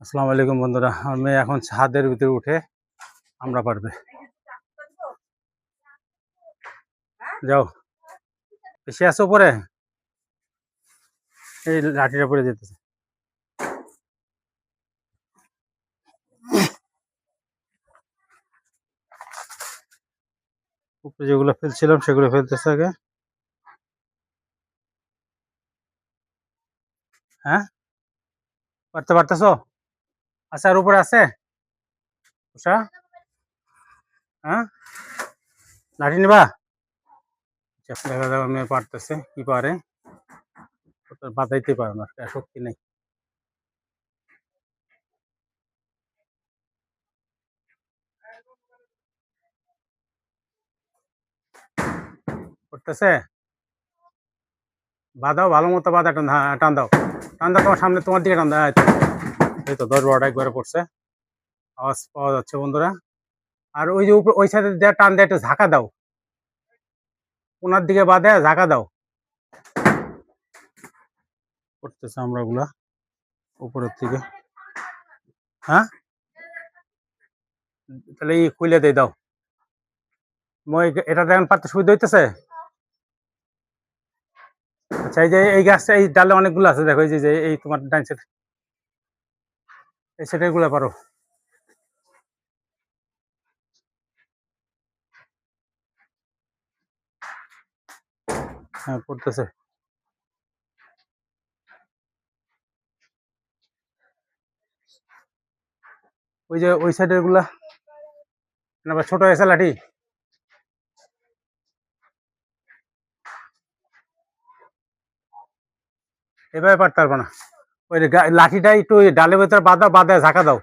আসসালামু আলাইকুম বন্ধুরা, আমি এখন ছাদের ভিতরে উঠে আমরা পারবে যাও বেশি আসো পরে এই লাঠিটা পড়ে যেতেছে। উপরে যেগুলো ফেলছিলাম সেগুলো ফেলতেছে আগে। হ্যাঁ, পারতে পারতেছো? আচ্ছা, আর উপরে আছে উষা? হ্যাঁ, লাঠি নিবা? দেখা যাক আমি পারতেছে কি পারে, বাঁধাইতে পারে না, শক্তি নেই। করতেছে, বাঁধাও ভালো মতো, বাঁধা টান, হ্যাঁ টান দাও, টান দাও, তোমার সামনে তোমার দিকে টান দাও। এই তো 10-12টা একবারে পড়ছে, আওয়াজ পাওয়া যাচ্ছে বন্ধুরা। আর ওই যে উপরে ওই সাইডে দেওয়া টান দিয়ে একটু ঝাঁকা দাও, ওনার দিকে বাঁধে ঝাঁকা দাও। করতেছে আমরা ওগুলা উপরের থেকে। হ্যাঁ, তাহলে এই খুলে দিয়ে দাও। মই এটা দেখেন পাততে সুবিধা হইতেছে। আচ্ছা, এই যে এই গাছটা এই ডালে অনেকগুলো আছে, দেখো এই যে এই তোমার ডান সাইড এই সাইডের গুলো পারো। হ্যাঁ, পড়তেছে। ওই যে ওই সাইডের গুলা ছোট হয়েছে লাঠি। এভাবে পারতে পারবো না, ওই লাঠিটা একটু ডালের ভেতরে বাঁধা বাঁধা ঝাঁকা দাও।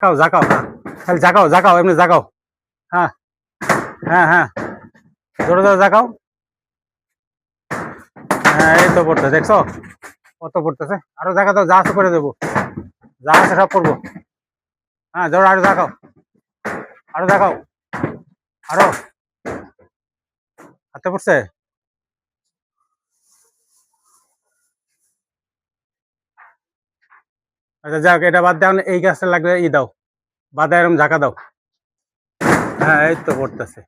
ঝাঁকাও ঝাঁকাও, হ্যাঁ খালি ঝাঁকাও ঝাঁকাও, এমনি ঝাঁকাও। হ্যাঁ হ্যাঁ হ্যাঁ, জোরে জোরে ঝাঁকাও। হ্যাঁ, এই তো পড়তেছে, দেখছো কত পড়তেছে। আরো ঝাঁকা দাও, যা আছে করে দেবো, যা আছে সব করবো। হ্যাঁ, জোরে আরো ঝাঁকাও, আরো ঝাঁকাও, আরো। হাতে পড়ছে। আচ্ছা যাক, এটা বাদ দাও, এই গাছটা লাগবে ই দাও, বাদা এরকম ঝাঁকা দাও। হ্যাঁ, এই তো পড়তেছে,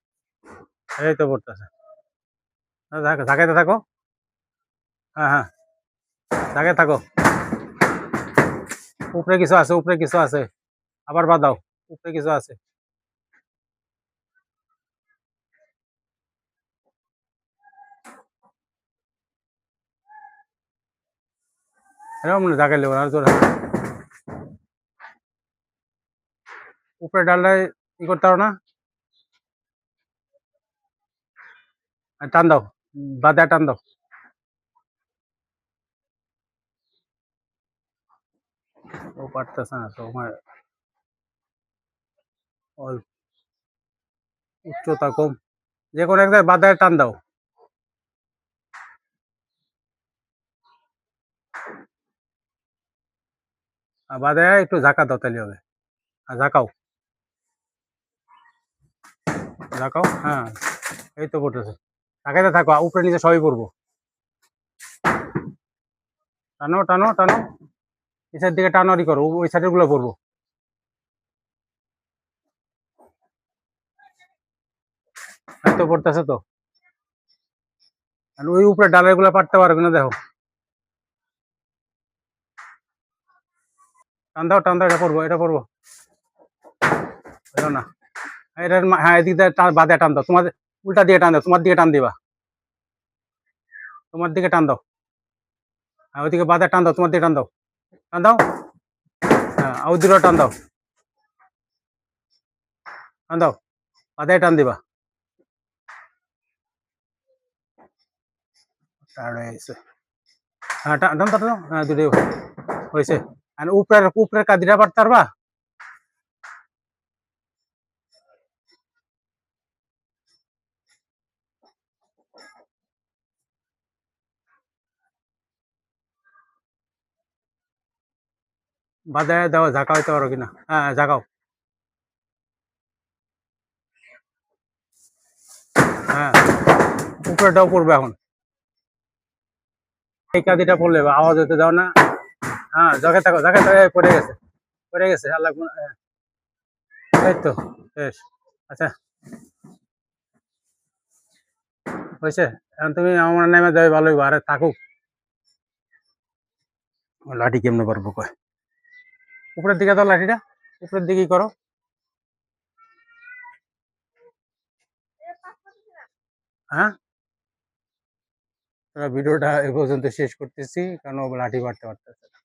এই তো পড়তেছে। ঝাঁকাইতে থাকো। হ্যাঁ হ্যাঁ, ঝাঁকাই থাকো। উপরে কিছু আছে, উপরে কিছু আছে, আবার বাদাও, উপরে কিছু আছে। এরকম ঝাঁকাই লেবো আর জোরে। উপরে ডালটায় ই করতে পারো না, টান দাও, বাদা টান দাও। ও পারতেছে না তোমার, উচ্চতা কম, যে কোনো এক জায়গায় বাদায় টান দাও। আর বাদায় একটু ঝাঁকা দাও, তাহলে হবে। আর ঝাঁকাও ঝাঁকাও, হ্যাঁ এই তো পড়তেছে। ঝাঁকাইতে থাকো, উপরে নিচে সবই পড়বো। টানো টানো টানো, নিচের দিকে টানারি করো, ওই সাইডের গুলো পড়বো। তো পড়তেছে তো, আর ওই উপরে ডালের গুলো পারতে পারবে না, দেখো। টান দাও টান দাও, এটা পড়বো, এটা পড়বো না। এটার হ্যাঁ, এদিক দিয়ে বাদে টান দাও, তোমার উল্টা দিয়ে টান দাও, তোমার দিকে টান দিবা, তোমার দিকে টান দাও। হ্যাঁ, ওইদিকে বাদে টান দাও, তোমার দিকে টান দাও, টান দাও। হ্যাঁ, ওই দিকে টান দাও, টান দাও, বাদে টান দিবা। হ্যাঁ, টান টান দাও, হ্যাঁ দুটোই হয়েছে। আর উপরের উপরের কাদিটা পারতে পারবা? বাদে দাও, ঝাঁকা হইতে পারো কিনা। হ্যাঁ ঝাঁকাও। হ্যাঁ, উপরেটাও পড়বে এখন। এই কাদিটা পড়লে আওয়াজ হতে দাও না। হ্যাঁ, জায়গায় থাকো, জায়গায় থাকো, পড়ে গেছে। পড়ে গেছে আল্লাহ এই তো বেশ। আচ্ছা হয়েছে, এখন তুমি আমার নেমে যাবে ভালোই, আরে থাকুক লাঠি কেমনে পারবো কয়, উপরের দিকে দাও লাঠিটা, উপরের দিকেই করো। হ্যাঁ, ভিডিওটা এ পর্যন্ত শেষ করতেছি, কারণ ও লাঠি মারতে পারতেছে না।